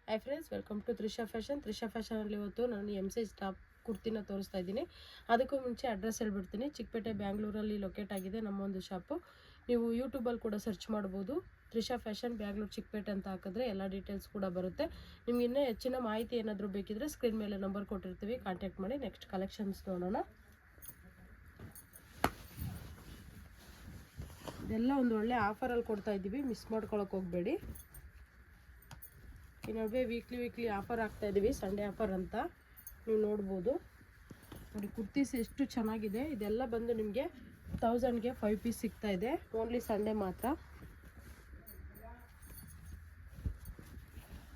Hi friends, welcome to Trisha fashion. Trisha ಫ್ಯಾಷನಲ್ಲಿ ಇವತ್ತು ನಾನು ಎಮ್ ಸೈಜ್ ಟಾಪ್ ಕುರ್ತಿನ ತೋರಿಸ್ತಾ ಇದ್ದೀನಿ. ಅದಕ್ಕೂ ಮುಂಚೆ ಅಡ್ರೆಸ್ ಹೇಳ್ಬಿಡ್ತೀನಿ. ಚಿಕ್ಕಪೇಟೆ ಬ್ಯಾಂಗ್ಳೂರಲ್ಲಿ ಲೊಕೇಟ್ ಆಗಿದೆ ನಮ್ಮೊಂದು ಶಾಪು. ನೀವು ಯೂಟ್ಯೂಬಲ್ಲಿ ಕೂಡ ಸರ್ಚ್ ಮಾಡ್ಬೋದು. ತ್ರಿಷಾ ಫ್ಯಾಷನ್ ಬ್ಯಾಂಗ್ಳೂರು ಚಿಕ್ಕಪೇಟೆ ಅಂತ ಹಾಕಿದ್ರೆ ಎಲ್ಲ ಡೀಟೇಲ್ಸ್ ಕೂಡ ಬರುತ್ತೆ. ನಿಮ್ಗೆ ಇನ್ನೂ ಹೆಚ್ಚಿನ ಮಾಹಿತಿ ಏನಾದರೂ ಬೇಕಿದ್ರೆ ಸ್ಕ್ರೀನ್ ಮೇಲೆ ನಂಬರ್ ಕೊಟ್ಟಿರ್ತೀವಿ, ಕಾಂಟ್ಯಾಕ್ಟ್ ಮಾಡಿ. ನೆಕ್ಸ್ಟ್ ಕಲೆಕ್ಷನ್ಸ್ ನೋಡೋಣ. ಇದೆಲ್ಲ ಒಂದು ಒಳ್ಳೆ ಆಫರಲ್ಲಿ ಕೊಡ್ತಾ ಇದ್ದೀವಿ, ಮಿಸ್ ಮಾಡ್ಕೊಳಕ್ಕೆ ಹೋಗಬೇಡಿ. ಈ ನಡುವೆ ವೀಕ್ಲಿ ಆಫರ್ ಆಗ್ತಾ ಇದ್ದೀವಿ, ಸಂಡೇ ಆಫರ್ ಅಂತ ನೀವು ನೋಡ್ಬೋದು. ನೋಡಿ ಕುರ್ತೀಸ್ ಎಷ್ಟು ಚೆನ್ನಾಗಿದೆ. ಇದೆಲ್ಲ ಬಂದು ನಿಮಗೆ 1000ಗೆ 5 ಪೀಸ್ ಸಿಗ್ತಾ ಇದೆ. ಓನ್ಲಿ ಸಂಡೇ ಮಾತ್ರ.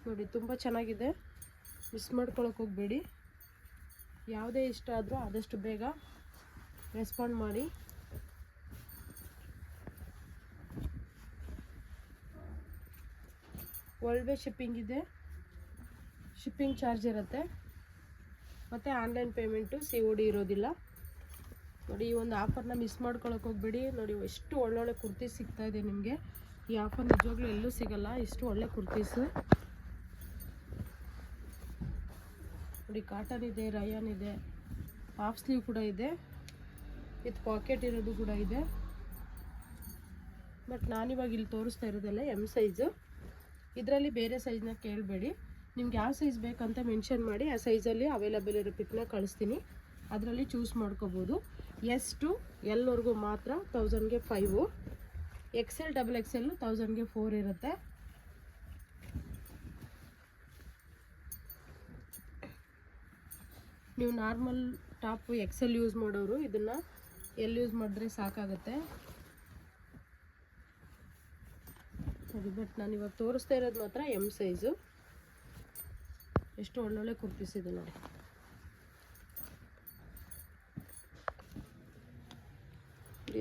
ನೋಡಿ ತುಂಬ ಚೆನ್ನಾಗಿದೆ, ಮಿಸ್ ಮಾಡ್ಕೊಳಕ್ಕೆ ಹೋಗಬೇಡಿ. ಯಾವುದೇ ಇಷ್ಟ ಆದರೂ ಆದಷ್ಟು ಬೇಗ ರೆಸ್ಪಾಂಡ್ ಮಾಡಿ. ವರ್ಲ್ಡ್ ವೇ ಶಿಪ್ಪಿಂಗ್ ಇದೆ, ಶಿಪ್ಪಿಂಗ್ ಚಾರ್ಜ್ ಇರುತ್ತೆ, ಮತ್ತು ಆನ್ಲೈನ್ ಪೇಮೆಂಟು COD ಇರೋದಿಲ್ಲ. ನೋಡಿ ಈ ಒಂದು ಆಫರ್ನ ಮಿಸ್ ಮಾಡ್ಕೊಳಕ್ಕೆ ಹೋಗಬೇಡಿ. ನೋಡಿ ಎಷ್ಟು ಒಳ್ಳೊಳ್ಳೆ ಕುರ್ತೀಸ್ ಸಿಗ್ತಾ ಇದೆ ನಿಮಗೆ. ಈ ಆಫರ್ ನಿಜವಾಗ್ಲೂ ಎಲ್ಲೂ ಸಿಗಲ್ಲ, ಇಷ್ಟು ಒಳ್ಳೆ ಕುರ್ತೀಸು. ನೋಡಿ ಕಾಟನ್ ಇದೆ, ರಯಾನ್ ಇದೆ, ಹಾಫ್ ಸ್ಲೀವ್ ಕೂಡ ಇದೆ, ವಿತ್ ಪಾಕೆಟ್ ಇರೋದು ಕೂಡ ಇದೆ. ಬಟ್ ನಾನಿವಾಗ ಇಲ್ಲಿ ತೋರಿಸ್ತಾ ಇರೋದಲ್ಲ ಎಮ್ ಸೈಜು. ಇದರಲ್ಲಿ ಬೇರೆ ಸೈಜ್ನ ಕೇಳಬೇಡಿ. ನಿಮ್ಗೆ ಯಾವ ಸೈಜ್ ಬೇಕಂತ ಮೆನ್ಷನ್ ಮಾಡಿ, ಆ ಸೈಜಲ್ಲಿ ಅವೈಲಬಲ್ ಇರೋ ಪಿಕ್ನ ಕಳಿಸ್ತೀನಿ. ಅದರಲ್ಲಿ ಚೂಸ್ ಮಾಡ್ಕೋಬೋದು. S to L ವರೆಗೂ ಮಾತ್ರ 1000ಗೆ 5, XL XXL 1000ಗೆ 4 ಇರುತ್ತೆ. ನೀವು ನಾರ್ಮಲ್ ಟಾಪ್ XL ಯೂಸ್ ಮಾಡೋರು ಇದನ್ನು L ಯೂಸ್ ಮಾಡಿದ್ರೆ ಸಾಕಾಗುತ್ತೆ. ಸರಿ, ಬಟ್ ನಾನು ಇವಾಗ ತೋರಿಸ್ತಾ ಇರೋದು ಮಾತ್ರ ಎಮ್ ಸೈಜು. ಎಷ್ಟು ಒಳ್ಳೊಳ್ಳೆ ಕುರ್ತೀಸ್ ಇದೆ ನೋಡಿ.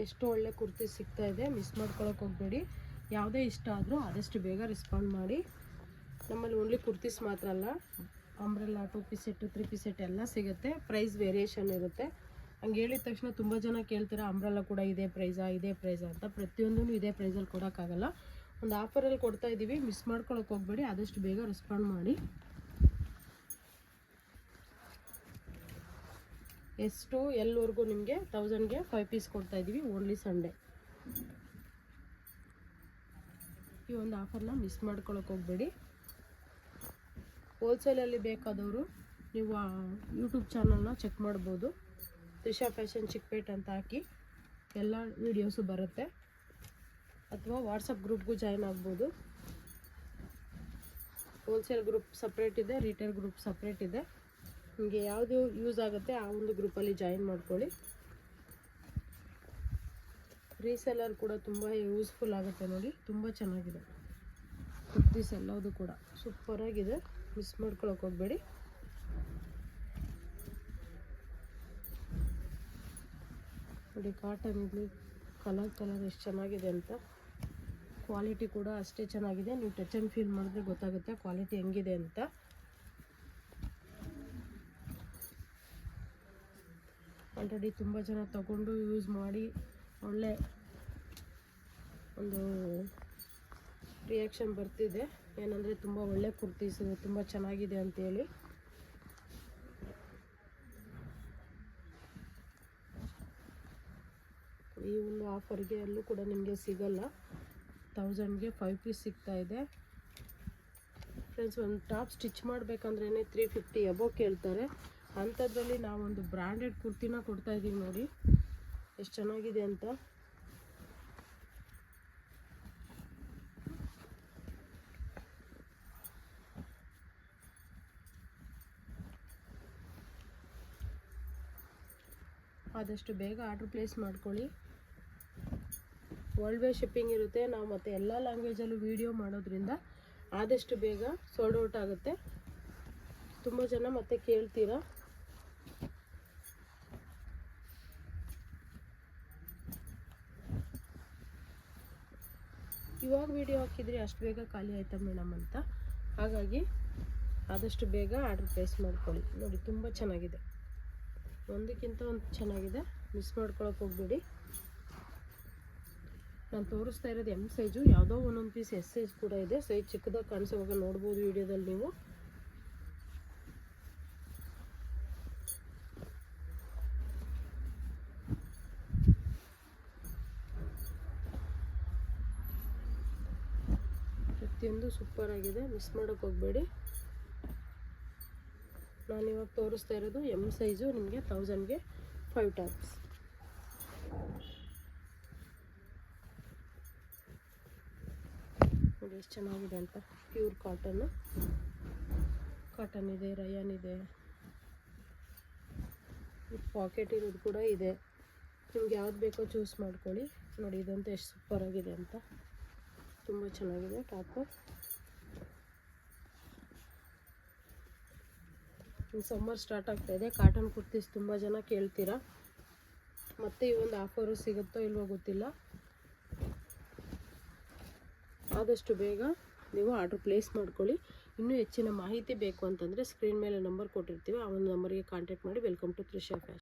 ಎಷ್ಟು ಒಳ್ಳೆ ಕುರ್ತೀಸ್ ಸಿಗ್ತಾ ಇದೆ, ಮಿಸ್ ಮಾಡ್ಕೊಳಕ್ಕೆ ಹೋಗಬೇಡಿ. ಯಾವುದೇ ಇಷ್ಟ ಆದರೂ ಆದಷ್ಟು ಬೇಗ ರೆಸ್ಪಾಂಡ್ ಮಾಡಿ. ನಮ್ಮಲ್ಲಿ ಓನ್ಲಿ ಕುರ್ತೀಸ್ ಮಾತ್ರ ಅಲ್ಲ, umbrella, 2 piece set, 3 piece set ಎಲ್ಲ ಸಿಗುತ್ತೆ. ಪ್ರೈಸ್ ವೇರಿಯೇಷನ್ ಇರುತ್ತೆ. ಹಂಗೆ ಹೇಳಿದ ತಕ್ಷಣ ತುಂಬ ಜನ ಕೇಳ್ತಾರೆ, ಅಂಬ್ರೆಲ್ಲಾ ಕೂಡ ಇದೇ ಪ್ರೈಸಾ ಅಂತ. ಪ್ರತಿಯೊಂದೂ ಇದೇ ಪ್ರೈಸಲ್ಲಿ ಕೊಡೋಕ್ಕಾಗಲ್ಲ. ಒಂದು ಆಫರಲ್ಲಿ ಕೊಡ್ತಾ ಇದ್ದೀವಿ, ಮಿಸ್ ಮಾಡ್ಕೊಳಕ್ಕೆ ಹೋಗಬೇಡಿ. ಆದಷ್ಟು ಬೇಗ ರೆಸ್ಪಾಂಡ್ ಮಾಡಿ. S to L ವರೆಗೂ ನಿಮಗೆ 1000ಗೆ 5 ಪೀಸ್ ಕೊಡ್ತಾ ಇದ್ದೀವಿ, ಓನ್ಲಿ ಸಂಡೇ. ಈ ಒಂದು ಆಫರ್ನ ಮಿಸ್ ಮಾಡ್ಕೊಳಕ್ಕೆ ಹೋಗಬೇಡಿ. ಹೋಲ್ಸೇಲಲ್ಲಿ ಬೇಕಾದವರು ನೀವು ಯೂಟ್ಯೂಬ್ ಚಾನಲ್ನ ಚೆಕ್ ಮಾಡ್ಬೋದು. ತ್ರಿಷಾ ಫ್ಯಾಷನ್ ಚಿಕ್ಕಪೇಟೆ ಅಂತ ಹಾಕಿ ಎಲ್ಲ ವೀಡಿಯೋಸು ಬರುತ್ತೆ. ಅಥವಾ ವಾಟ್ಸಪ್ ಗ್ರೂಪ್ಗೂ ಜಾಯ್ನ್ ಆಗ್ಬೋದು. ಹೋಲ್ಸೇಲ್ ಗ್ರೂಪ್ ಸಪ್ರೇಟ್ ಇದೆ, ರಿಟೇಲ್ ಗ್ರೂಪ್ ಸಪ್ರೇಟ್ ಇದೆ. ನಿಮಗೆ ಯಾವುದು ಯೂಸ್ ಆಗುತ್ತೆ ಆ ಒಂದು ಗ್ರೂಪಲ್ಲಿ ಜಾಯಿನ್ ಮಾಡ್ಕೊಳ್ಳಿ. ರೀಸೆಲ್ಲರ್ ಕೂಡ ತುಂಬ ಯೂಸ್ಫುಲ್ ಆಗುತ್ತೆ ನೋಡಿ. ತುಂಬ ಚೆನ್ನಾಗಿದೆ ಕುರ್ತೀಸ್ ಎಲ್ಲವುದು ಕೂಡ ಸೂಪರಾಗಿದೆ, ಮಿಸ್ ಮಾಡ್ಕೊಳಕ್ಕೆ ಹೋಗಬೇಡಿ. ನೋಡಿ ಕಾಟನ್ ಇದು ಕಲರ್ ಎಷ್ಟು ಚೆನ್ನಾಗಿದೆ ಅಂತ. ಕ್ವಾಲಿಟಿ ಕೂಡ ಅಷ್ಟೇ ಚೆನ್ನಾಗಿದೆ. ನೀವು ಟಚ್ ಆ್ಯಂಡ್ ಫೀಲ್ ಮಾಡಿದ್ರೆ ಗೊತ್ತಾಗುತ್ತೆ ಕ್ವಾಲಿಟಿ ಹೆಂಗಿದೆ ಅಂತ. ಆಲ್ರೆಡಿ ತುಂಬ ಜನ ತಗೊಂಡು ಯೂಸ್ ಮಾಡಿ ಒಳ್ಳೆ ಒಂದು ರಿಯಾಕ್ಷನ್ ಬರ್ತಿದೆ. ಏನಂದರೆ ತುಂಬ ಒಳ್ಳೆ ಕುರ್ತೀಸು, ತುಂಬ ಚೆನ್ನಾಗಿದೆ ಅಂತೇಳಿ. ಈ ಒಂದು ಆಫರ್ಗೆ ಎಲ್ಲೂ ಕೂಡ ನಿಮಗೆ ಸಿಗಲ್ಲ. 1000ಗೆ 5 ಪೀಸ್ ಸಿಗ್ತಾ ಇದೆ. ಫ್ರೆಂಡ್ಸ್, ಒಂದು ಟಾಪ್ ಸ್ಟಿಚ್ ಮಾಡಬೇಕಂದ್ರೇ 350 ಅಬೋವ್ ಕೇಳ್ತಾರೆ. ಅಂಥದ್ರಲ್ಲಿ ನಾವೊಂದು ಬ್ರ್ಯಾಂಡೆಡ್ ಕುರ್ತಿನ ಕೊಡ್ತಾ ಇದ್ದೀವಿ ನೋಡಿ, ಎಷ್ಟು ಚೆನ್ನಾಗಿದೆ ಅಂತ. ಆದಷ್ಟು ಬೇಗ ಆರ್ಡ್ರ್ ಪ್ಲೇಸ್ ಮಾಡ್ಕೊಳ್ಳಿ. ವರ್ಲ್ಡ್ ವೇ ಶಿಪ್ಪಿಂಗ್ ಇರುತ್ತೆ. ನಾವು ಮತ್ತು ಎಲ್ಲ ಲ್ಯಾಂಗ್ವೇಜಲ್ಲೂ ವೀಡಿಯೋ ಮಾಡೋದ್ರಿಂದ ಆದಷ್ಟು ಬೇಗ ಸೋಲ್ಡ್ ಔಟ್ ಆಗುತ್ತೆ. ತುಂಬ ಜನ ಮತ್ತೆ ಕೇಳ್ತೀರಾ. ಇವಾಗ ವಿಡಿಯೋ ಹಾಕಿದರೆ ಅಷ್ಟು ಬೇಗ ಖಾಲಿ ಆಯ್ತಾ ಮೇಡಮ್ ಅಂತ. ಹಾಗಾಗಿ ಆದಷ್ಟು ಬೇಗ ಆರ್ಡ್ರ್ ಪ್ಲೇಸ್ ಮಾಡ್ಕೊಳ್ಳಿ. ನೋಡಿ ತುಂಬ ಚೆನ್ನಾಗಿದೆ, ಒಂದಕ್ಕಿಂತ ಒಂದು ಚೆನ್ನಾಗಿದೆ, ಮಿಸ್ ಮಾಡ್ಕೊಳಕ್ಕೆ ಹೋಗಬೇಡಿ. ನಾನು ತೋರಿಸ್ತಾ ಇರೋದು ಎಮ್ ಸೈಜು, ಯಾವುದೋ ಒಂದೊಂದು ಪೀಸ್ ಎಸ್ ಸೈಜ್ ಕೂಡ ಇದೆ. ಸೈಜ್ ಚಿಕ್ಕದಾಗಿ ಕಾಣಿಸೋವಾಗ ನೋಡ್ಬೋದು ವಿಡಿಯೋದಲ್ಲಿ ನೀವು. ಪ್ರತಿಯೊಂದು ಸೂಪರ್ ಆಗಿದೆ, ಮಿಸ್ ಮಾಡೋಕ್ಕೆ ಹೋಗಬೇಡಿ. ನಾನಿವಾಗ ತೋರಿಸ್ತಾ ಇರೋದು ಎಮ್ ಸೈಜು, ನಿಮಗೆ 1000ಗೆ 5 ಟಾಪ್ಸ್. ನೋಡಿ ಎಷ್ಟು ಚೆನ್ನಾಗಿದೆ ಅಂತ. ಪ್ಯೂರ್ ಕಾಟನ್ ಇದೆ, ರಯಾನ್ ಇದೆ, ಪಾಕೆಟ್ ಇರೋದು ಕೂಡ ಇದೆ. ನಿಮ್ಗೆ ಯಾವ್ದು ಬೇಕೋ ಚೂಸ್ ಮಾಡ್ಕೊಳ್ಳಿ. ನೋಡಿ ಇದಂತೂ ಎಷ್ಟು ಸೂಪರ್ ಆಗಿದೆ ಅಂತ, ತುಂಬ ಚೆನ್ನಾಗಿದೆ ಟಾಪು. ಸಮ್ಮರ್ ಸ್ಟಾರ್ಟ್ ಆಗ್ತಾ ಇದೆ, ಕಾಟನ್ ಕುರ್ತೀಸ್ ತುಂಬ ಜನ ಕೇಳ್ತೀರಾ. ಮತ್ತೆ ಈ ಒಂದು ಆಫರು ಸಿಗುತ್ತೋ ಇಲ್ವೋ ಗೊತ್ತಿಲ್ಲ. ಆದಷ್ಟು ಬೇಗ ನೀವು ಆರ್ಡ್ರ್ ಪ್ಲೇಸ್ ಮಾಡ್ಕೊಳ್ಳಿ. ಇನ್ನೂ ಹೆಚ್ಚಿನ ಮಾಹಿತಿ ಬೇಕು ಅಂತಂದರೆ ಸ್ಕ್ರೀನ್ ಮೇಲೆ ನಂಬರ್ ಕೊಟ್ಟಿರ್ತೀವಿ, ಆ ಒಂದು ನಂಬರ್ಗೆ ಕಾಂಟ್ಯಾಕ್ಟ್ ಮಾಡಿ. Welcome to Trisha fashion.